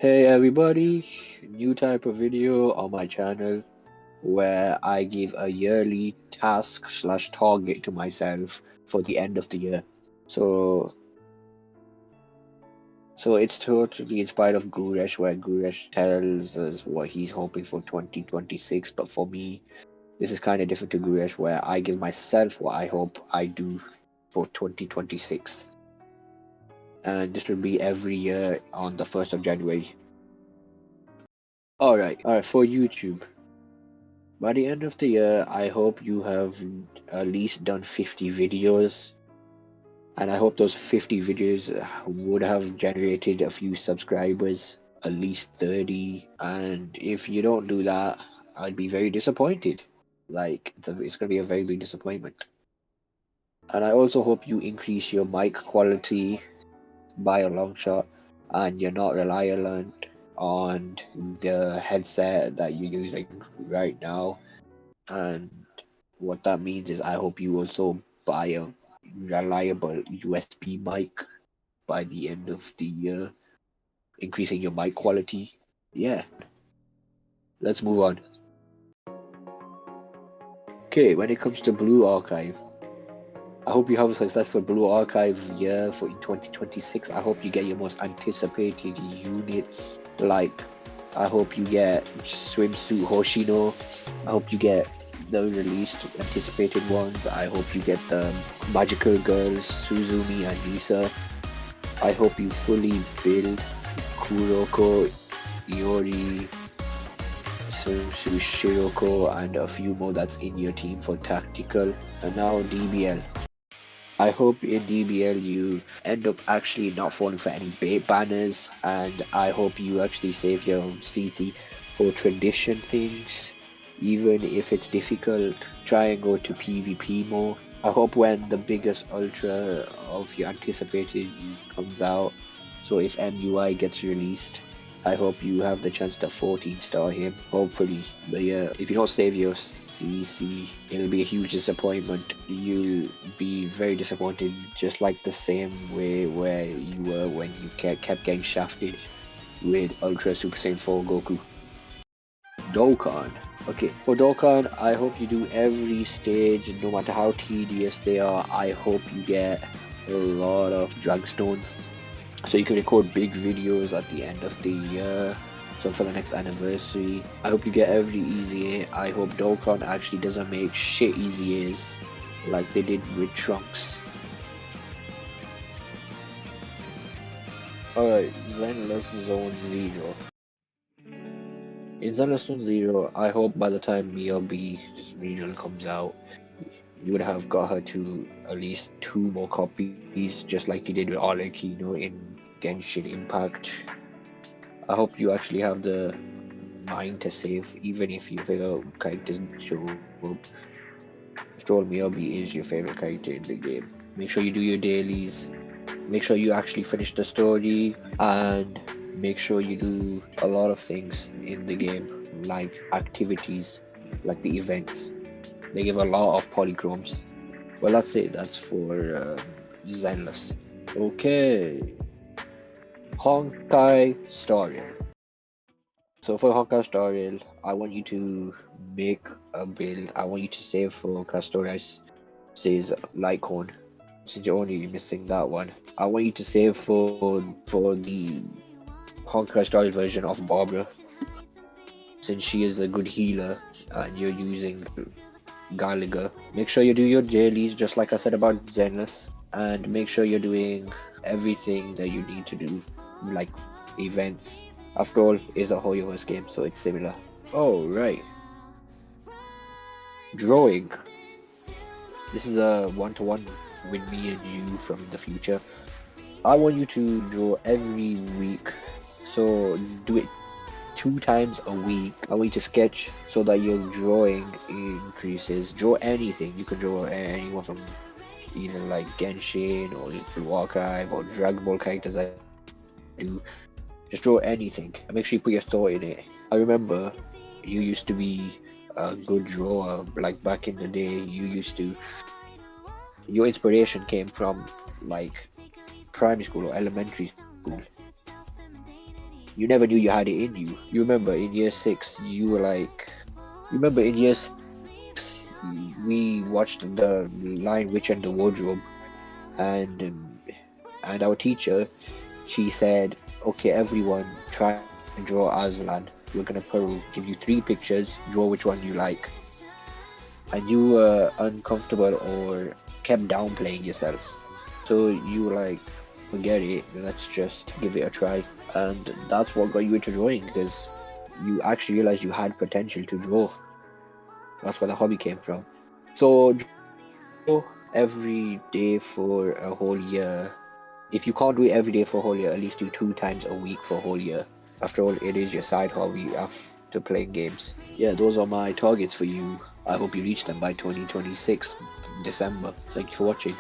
Hey everybody, new type of video on my channel where I give a yearly task slash target to myself for the end of the year. So so it's totally inspired of Guresh, where Guresh tells us what he's hoping for 2026, but for me this is kind of different to Guresh, where I give myself what I hope I do for 2026. And this will be every year on the 1st of January. Alright, for YouTube. By the end of the year, I hope you have at least done 50 videos, and I hope those 50 videos would have generated a few subscribers, at least 30. And if you don't do that, I'd be very disappointed. Like, it's gonna be a very big disappointment. And I also hope you increase your mic quality by a long shot, and you're not reliant on the headset that you're using right now. And what that means is I hope you also buy a reliable USB mic by the end of the year, increasing your mic quality. Yeah, let's move on. Okay, when it comes to Blue Archive, I hope you have a successful Blue Archive year for 2026. I hope you get your most anticipated units. Like, I hope you get Swimsuit Hoshino. I hope you get the released anticipated ones. I hope you get the Magical Girls, Suzumi and Lisa. I hope you fully build Kuroko, Iori, Swimsuit Shiroko, and a few more that's in your team for tactical. And now DBL. I hope in DBL you end up actually not falling for any bait banners, and I hope you actually save your CC for tradition things. Even if it's difficult, try and go to PvP more. I hope when the biggest ultra of your anticipated comes out, so if MUI gets released, I hope you have the chance to 14-star him, hopefully. But yeah, if you don't save your CC, it'll be a huge disappointment. You'll be very disappointed, just like the same way where you were when you kept getting shafted with Ultra Super Saiyan 4 Goku. Dokkan. Okay, for Dokkan, I hope you do every stage, no matter how tedious they are. I hope you get a lot of drag stones, so you can record big videos at the end of the year. So for the next anniversary, I hope you get every easy A. I hope Dokkan actually doesn't make shit easy A's like they did with Trunks. Alright, Zenless Zone Zero. In Zenless Zone Zero, I hope by the time Miyobi's regional comes out, you would have got her to at least 2 more copies, just like you did with Arlecchino in Genshin Impact. I hope you actually have the mind to save, even if your favorite character doesn't show up. After all, Miyobi is your favorite character in the game. Make sure you do your dailies, make sure you actually finish the story, and make sure you do a lot of things in the game, like activities, like the events. They give a lot of polychromes. Well, that's it. That's for Zenless. Okay. Honkai Star Rail. So for Honkai Star Rail, I want you to make a build. I want you to save for Castorias says Lycorn. Since you're only missing that one, I want you to save for the Honkai Star Rail version of Barbara. Since she is a good healer and you're using Gallagher. Make sure you do your dailies, just like I said about Zenless, and make sure you're doing everything that you need to do, like events. After all, it's a Hoyoverse game, so it's similar. Oh, right. Drawing. This is a one-to-one with me and you from the future. I want you to draw every week, so do it 2 times a week. I want you to sketch so that your drawing increases. Draw anything. You can draw anyone from either like Genshin or Blue Archive or Dragon Ball characters I do. Just draw anything and make sure you put your thought in it. I remember you used to be a good drawer, like back in the day. Your inspiration came from like primary school or elementary school. You never knew you had it in you. You remember in year 6, you were like, you remember in year 6, we watched the Lion Witch and the Wardrobe, and our teacher, she said, okay, everyone try and draw Aslan. We're gonna give you 3 pictures, draw which one you like. And you were uncomfortable or kept downplaying yourself. So you were like, forget it, let's just give it a try. And that's what got you into drawing, because you actually realized you had potential to draw. That's where the hobby came from. So draw every day for a whole year. If you can't do it every day for a whole year, at least do 2 times a week for a whole year. After all, it is your side hobby after playing games. Yeah, those are my targets for you. I hope you reach them by 2026 December. Thank you for watching.